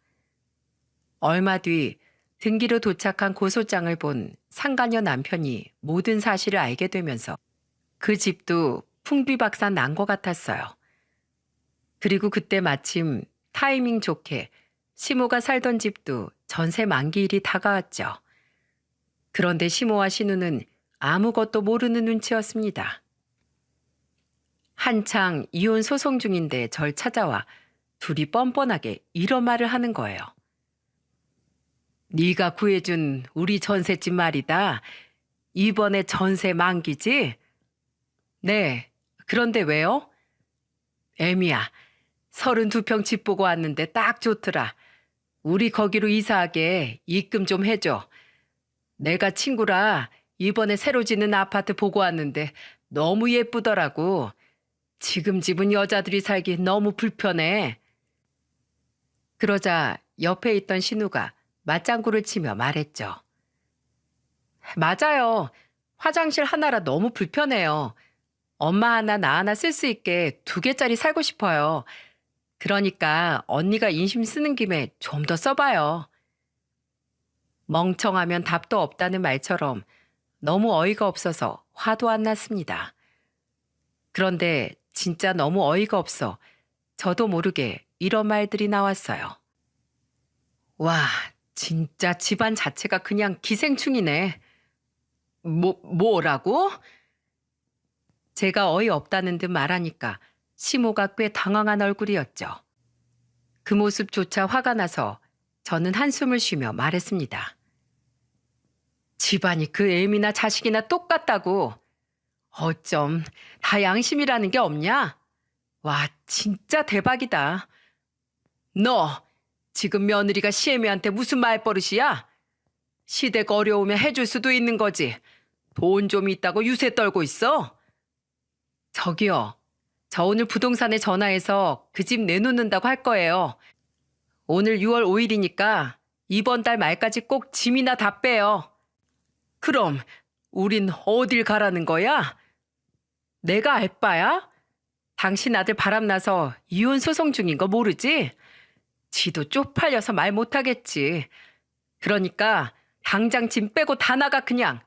S1: 얼마 뒤 등기로 도착한 고소장을 본 상간녀 남편이 모든 사실을 알게 되면서 그 집도 풍비박산 난 것 같았어요. 그리고 그때 마침 타이밍 좋게 시모가 살던 집도 전세 만기일이 다가왔죠. 그런데 시모와 신우는 아무것도 모르는 눈치였습니다. 한창 이혼 소송 중인데 절 찾아와 둘이 뻔뻔하게 이런 말을 하는 거예요. 네가 구해준 우리 전셋집 말이다. 이번에 전세 만기지? 네. 그런데 왜요? 애미야. 32평 집 보고 왔는데 딱 좋더라. 우리 거기로 이사하게 입금 좀 해줘. 내가 친구라 이번에 새로 짓는 아파트 보고 왔는데 너무 예쁘더라고. 지금 집은 여자들이 살기 너무 불편해. 그러자 옆에 있던 신우가 맞장구를 치며 말했죠. 맞아요. 화장실 하나라 너무 불편해요. 엄마 하나 나 하나 쓸 수 있게 2개짜리 살고 싶어요. 그러니까 언니가 인심 쓰는 김에 좀 더 써봐요. 멍청하면 답도 없다는 말처럼 너무 어이가 없어서 화도 안 났습니다. 그런데 진짜 너무 어이가 없어 저도 모르게 이런 말들이 나왔어요. 와, 진짜 집안 자체가 그냥 기생충이네. 뭐라고? 제가 어이없다는 듯 말하니까 시모가 꽤 당황한 얼굴이었죠. 그 모습조차 화가 나서 저는 한숨을 쉬며 말했습니다. 집안이 그 애미나 자식이나 똑같다고. 어쩜 다 양심이라는 게 없냐? 와, 진짜 대박이다. 너 지금 며느리가 시애미한테 무슨 말버릇이야? 시대가 어려우면 해줄 수도 있는 거지. 돈 좀 있다고 유세 떨고 있어? 저기요. 저 오늘 부동산에 전화해서 그 집 내놓는다고 할 거예요. 오늘 6월 5일이니까 이번 달 말까지 꼭 짐이나 다 빼요. 그럼 우린 어딜 가라는 거야? 내가 알 바야? 당신 아들 바람나서 이혼 소송 중인 거 모르지? 지도 쪽팔려서 말 못하겠지. 그러니까 당장 짐 빼고 다 나가 그냥.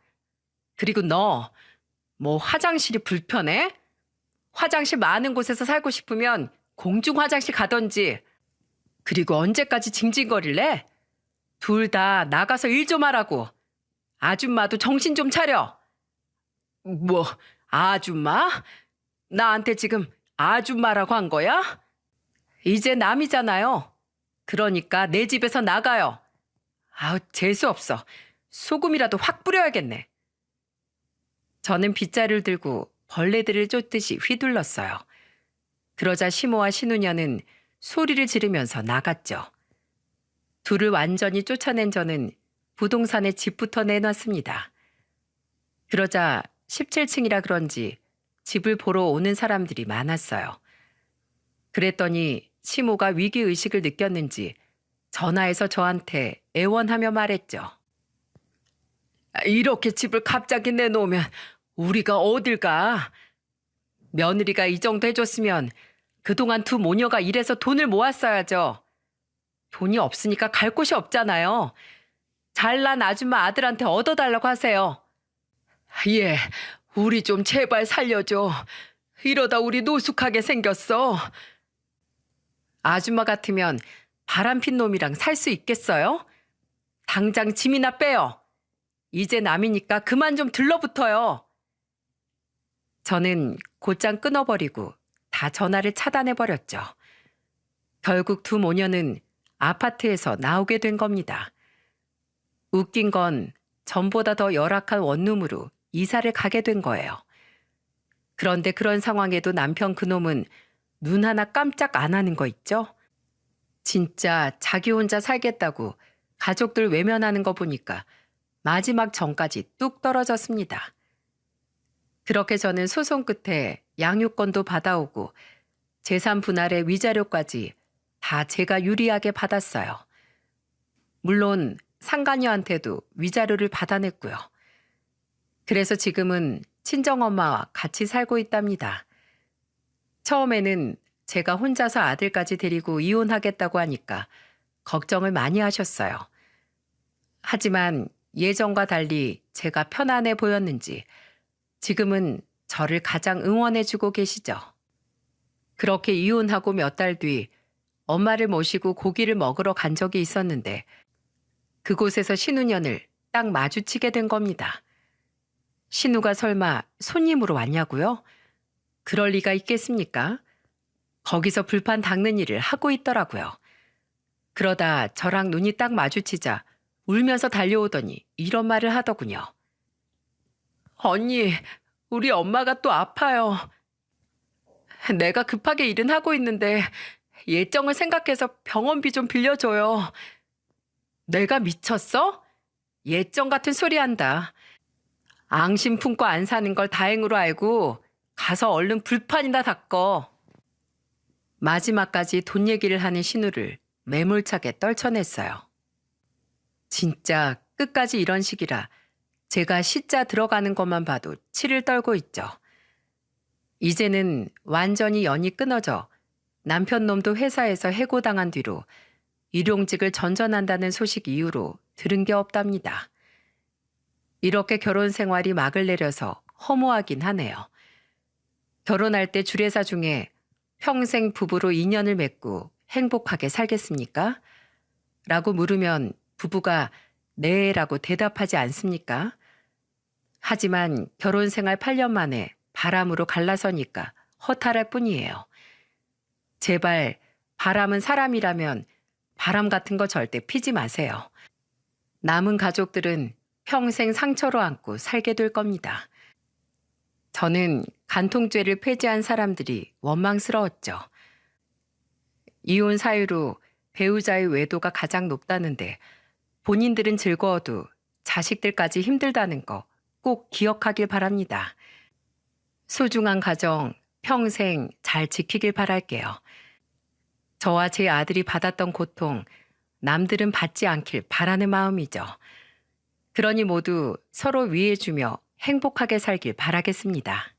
S1: 그리고 너 뭐 화장실이 불편해? 화장실 많은 곳에서 살고 싶으면 공중 화장실 가던지. 그리고 언제까지 징징거릴래? 둘 다 나가서 일 좀 하라고. 아줌마도 정신 좀 차려. 뭐 아줌마? 나한테 지금 아줌마라고 한 거야? 이제 남이잖아요. 그러니까 내 집에서 나가요. 아우, 재수없어. 소금이라도 확 뿌려야겠네. 저는 빗자루를 들고 벌레들을 쫓듯이 휘둘렀어요. 그러자 시모와 신우녀는 소리를 지르면서 나갔죠. 둘을 완전히 쫓아낸 저는 부동산에 집부터 내놨습니다. 그러자 17층이라 그런지 집을 보러 오는 사람들이 많았어요. 그랬더니 시모가 위기의식을 느꼈는지 전화해서 저한테 애원하며 말했죠. 이렇게 집을 갑자기 내놓으면 우리가 어딜 가? 며느리가 이 정도 해줬으면 그동안 두 모녀가 일해서 돈을 모았어야죠. 돈이 없으니까 갈 곳이 없잖아요. 잘난 아줌마 아들한테 얻어달라고 하세요. 예, 우리 좀 제발 살려줘. 이러다 우리 노숙하게 생겼어. 아줌마 같으면 바람핀 놈이랑 살 수 있겠어요? 당장 짐이나 빼요. 이제 남이니까 그만 좀 들러붙어요. 저는 곧장 끊어버리고 다 전화를 차단해버렸죠. 결국 두 모녀는 아파트에서 나오게 된 겁니다. 웃긴 건 전보다 더 열악한 원룸으로 이사를 가게 된 거예요. 그런데 그런 상황에도 남편 그놈은 눈 하나 깜짝 안 하는 거 있죠? 진짜 자기 혼자 살겠다고 가족들 외면하는 거 보니까 마지막 정까지 뚝 떨어졌습니다. 그렇게 저는 소송 끝에 양육권도 받아오고 재산 분할의 위자료까지 다 제가 유리하게 받았어요. 물론 상간녀한테도 위자료를 받아냈고요. 그래서 지금은 친정엄마와 같이 살고 있답니다. 처음에는 제가 혼자서 아들까지 데리고 이혼하겠다고 하니까 걱정을 많이 하셨어요. 하지만 예전과 달리 제가 편안해 보였는지 지금은 저를 가장 응원해주고 계시죠. 그렇게 이혼하고 몇 달 뒤 엄마를 모시고 고기를 먹으러 간 적이 있었는데 그곳에서 신우년을 딱 마주치게 된 겁니다. 신우가 설마 손님으로 왔냐고요? 그럴 리가 있겠습니까? 거기서 불판 닦는 일을 하고 있더라고요. 그러다 저랑 눈이 딱 마주치자 울면서 달려오더니 이런 말을 하더군요. 언니, 우리 엄마가 또 아파요. 내가 급하게 일은 하고 있는데 예정을 생각해서 병원비 좀 빌려줘요. 내가 미쳤어? 예정 같은 소리 한다. 앙심 품고 안 사는 걸 다행으로 알고 가서 얼른 불판이나 닦어. 마지막까지 돈 얘기를 하는 신우를 매몰차게 떨쳐냈어요. 진짜 끝까지 이런 식이라 제가 시자 들어가는 것만 봐도 치를 떨고 있죠. 이제는 완전히 연이 끊어져 남편 놈도 회사에서 해고당한 뒤로 일용직을 전전한다는 소식 이후로 들은 게 없답니다. 이렇게 결혼 생활이 막을 내려서 허무하긴 하네요. 결혼할 때 주례사 중에 평생 부부로 인연을 맺고 행복하게 살겠습니까? 라고 물으면 부부가 네라고 대답하지 않습니까? 하지만 결혼 생활 8년 만에 바람으로 갈라서니까 허탈할 뿐이에요. 제발 바람은 사람이라면 바람 같은 거 절대 피지 마세요. 남은 가족들은 평생 상처로 안고 살게 될 겁니다. 저는 간통죄를 폐지한 사람들이 원망스러웠죠. 이혼 사유로 배우자의 외도가 가장 높다는데 본인들은 즐거워도 자식들까지 힘들다는 거 꼭 기억하길 바랍니다. 소중한 가정 평생 잘 지키길 바랄게요. 저와 제 아들이 받았던 고통 남들은 받지 않길 바라는 마음이죠. 그러니 모두 서로 위해주며 행복하게 살길 바라겠습니다.